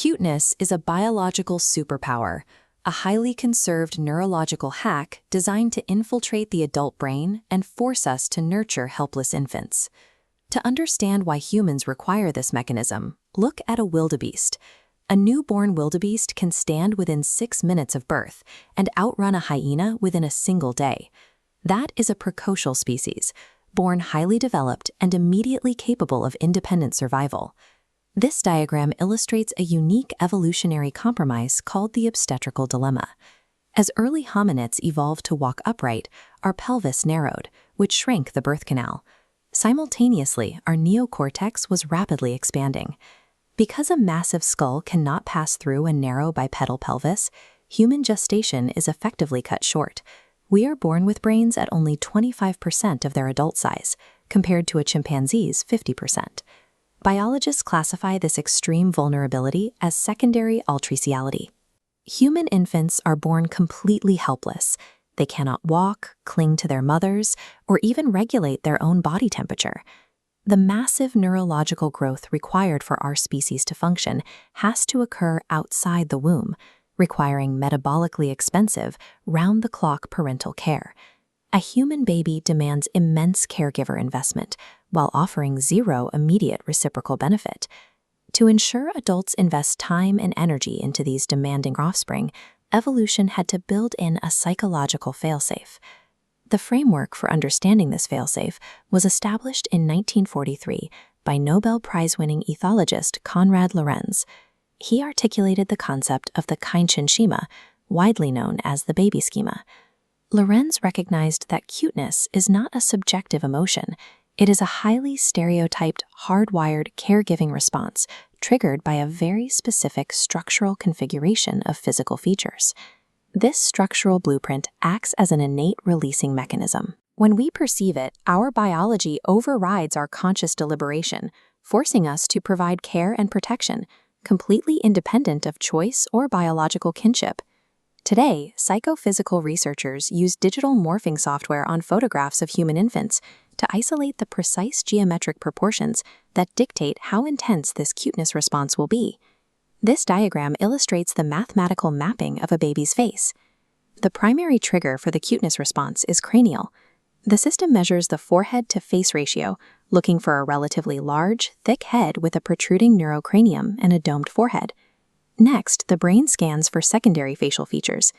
Cuteness is a biological superpower, a highly conserved neurological hack designed to infiltrate the adult brain and force us to nurture helpless infants. To understand why humans require this mechanism, look at a wildebeest. A newborn wildebeest can stand within 6 minutes of birth and outrun a hyena within a single day. That is a precocial species, born highly developed and immediately capable of independent survival. This diagram illustrates a unique evolutionary compromise called the obstetrical dilemma. As early hominids evolved to walk upright, our pelvis narrowed, which shrank the birth canal. Simultaneously, our neocortex was rapidly expanding. Because a massive skull cannot pass through a narrow bipedal pelvis, human gestation is effectively cut short. We are born with brains at only 25% of their adult size, compared to a chimpanzee's 50%. Biologists classify this extreme vulnerability as secondary altriciality. Human infants are born completely helpless. They cannot walk, cling to their mothers, or even regulate their own body temperature. The massive neurological growth required for our species to function has to occur outside the womb, requiring metabolically expensive, round-the-clock parental care. A human baby demands immense caregiver investment, while offering zero immediate reciprocal benefit. To ensure adults invest time and energy into these demanding offspring, evolution had to build in a psychological failsafe. The framework for understanding this failsafe was established in 1943 by Nobel Prize-winning ethologist Konrad Lorenz. He articulated the concept of the Kindchenschema, widely known as the Baby Schema. Lorenz recognized that cuteness is not a subjective emotion. It is a highly stereotyped, hardwired caregiving response triggered by a very specific structural configuration of physical features. This structural blueprint acts as an innate releasing mechanism. When we perceive it, our biology overrides our conscious deliberation, forcing us to provide care and protection, completely independent of choice or biological kinship. Today, psychophysical researchers use digital morphing software on photographs of human infants to isolate the precise geometric proportions that dictate how intense this cuteness response will be. This diagram illustrates the mathematical mapping of a baby's face. The primary trigger for the cuteness response is cranial. The system measures the forehead-to-face ratio, looking for a relatively large, thick head with a protruding neurocranium and a domed forehead. Next, the brain scans for secondary facial features.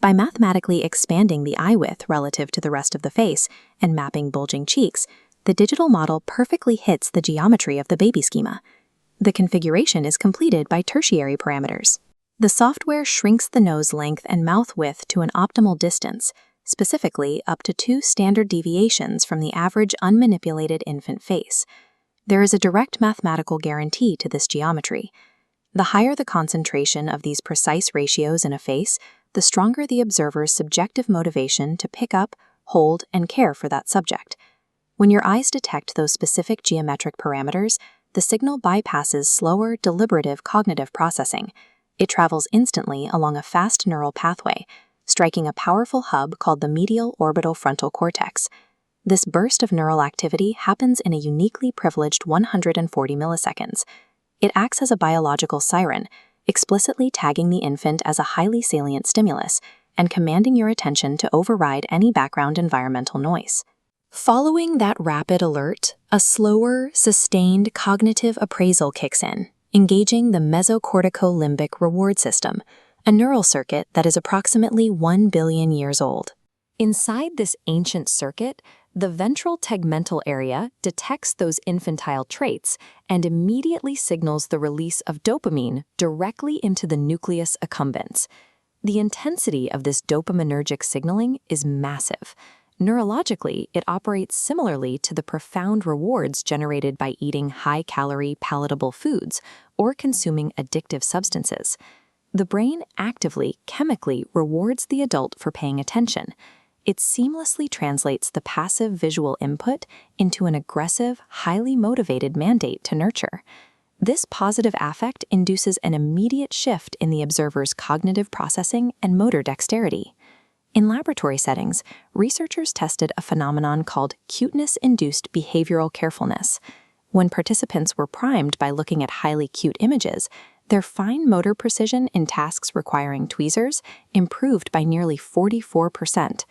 By mathematically expanding the eye width relative to the rest of the face and mapping bulging cheeks, the digital model perfectly hits the geometry of the baby schema. The configuration is completed by tertiary parameters. The software shrinks the nose length and mouth width to an optimal distance, specifically up to 2 standard deviations from the average unmanipulated infant face. There is a direct mathematical guarantee to this geometry. The higher the concentration of these precise ratios in a face, the stronger the observer's subjective motivation to pick up, hold, and care for that subject. When your eyes detect those specific geometric parameters, the signal bypasses slower, deliberative cognitive processing. It travels instantly along a fast neural pathway, striking a powerful hub called the medial orbital frontal cortex. This burst of neural activity happens in a uniquely privileged 140 milliseconds. It acts as a biological siren, explicitly tagging the infant as a highly salient stimulus and commanding your attention to override any background environmental noise. Following that rapid alert, a slower, sustained cognitive appraisal kicks in, engaging the mesocorticolimbic reward system, a neural circuit that is approximately 1 billion years old. Inside this ancient circuit, the ventral tegmental area detects those infantile traits and immediately signals the release of dopamine directly into the nucleus accumbens. The intensity of this dopaminergic signaling is massive. Neurologically, it operates similarly to the profound rewards generated by eating high-calorie, palatable foods or consuming addictive substances. The brain actively, chemically rewards the adult for paying attention. It seamlessly translates the passive visual input into an aggressive, highly motivated mandate to nurture. This positive affect induces an immediate shift in the observer's cognitive processing and motor dexterity. In laboratory settings, researchers tested a phenomenon called cuteness-induced behavioral carefulness. When participants were primed by looking at highly cute images, Their fine motor precision in tasks requiring tweezers improved by nearly 44%.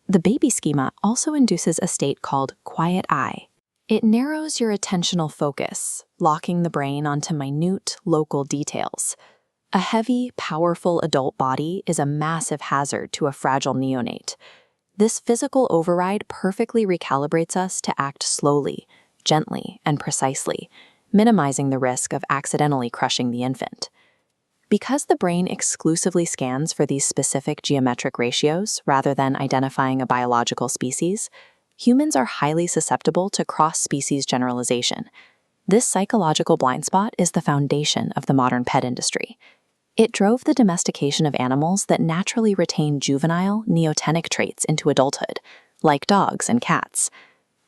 The Baby Schema also induces a state called quiet eye. It narrows your attentional focus, locking the brain onto minute, local details. A heavy, powerful adult body is a massive hazard to a fragile neonate. This physical override perfectly recalibrates us to act slowly, gently, and precisely, minimizing the risk of accidentally crushing the infant. Because the brain exclusively scans for these specific geometric ratios rather than identifying a biological species, humans are highly susceptible to cross-species generalization. This psychological blind spot is the foundation of the modern pet industry. It drove the domestication of animals that naturally retain juvenile, neotenic traits into adulthood, like dogs and cats.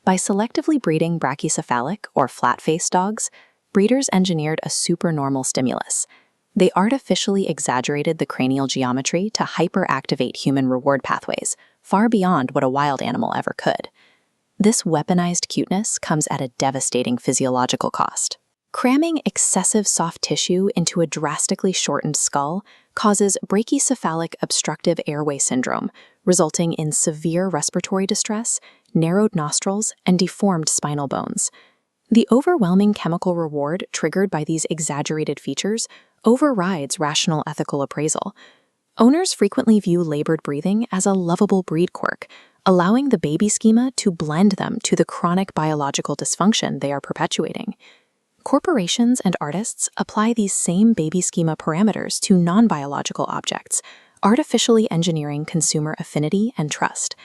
By selectively breeding brachycephalic or flat-faced dogs, breeders engineered a supernormal stimulus. They artificially exaggerated the cranial geometry to hyperactivate human reward pathways, far beyond what a wild animal ever could. This weaponized cuteness comes at a devastating physiological cost. Cramming excessive soft tissue into a drastically shortened skull causes brachycephalic obstructive airway syndrome, resulting in severe respiratory distress, narrowed nostrils, and deformed spinal bones. The overwhelming chemical reward triggered by these exaggerated features overrides rational ethical appraisal. Owners frequently view labored breathing as a lovable breed quirk, allowing the Baby Schema to blend them to the chronic biological dysfunction they are perpetuating. Corporations and artists apply these same Baby Schema parameters to non-biological objects, artificially engineering consumer affinity and trust.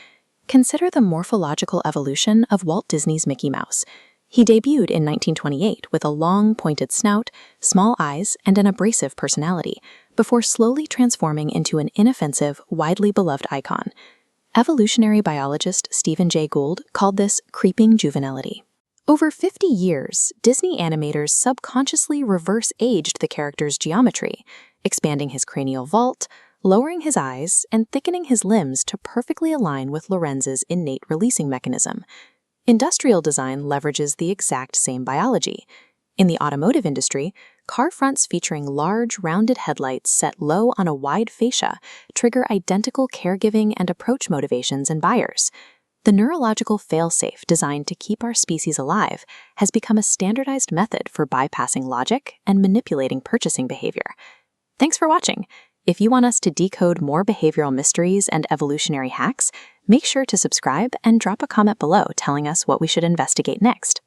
Consider the morphological evolution of Walt Disney's Mickey Mouse. He debuted in 1928 with a long, pointed snout, small eyes, and an abrasive personality, before slowly transforming into an inoffensive, widely beloved icon. Evolutionary biologist Stephen Jay Gould called this creeping juvenility. Over 50 years, Disney animators subconsciously reverse-aged the character's geometry, expanding his cranial vault, lowering his eyes, and thickening his limbs to perfectly align with Lorenz's innate releasing mechanism. Industrial design leverages the exact same biology. In the automotive industry, car fronts featuring large, rounded headlights set low on a wide fascia trigger identical caregiving and approach motivations in buyers. The neurological failsafe designed to keep our species alive has become a standardized method for bypassing logic and manipulating purchasing behavior. Thanks for watching. If you want us to decode more behavioral mysteries and evolutionary hacks, make sure to subscribe and drop a comment below telling us what we should investigate next.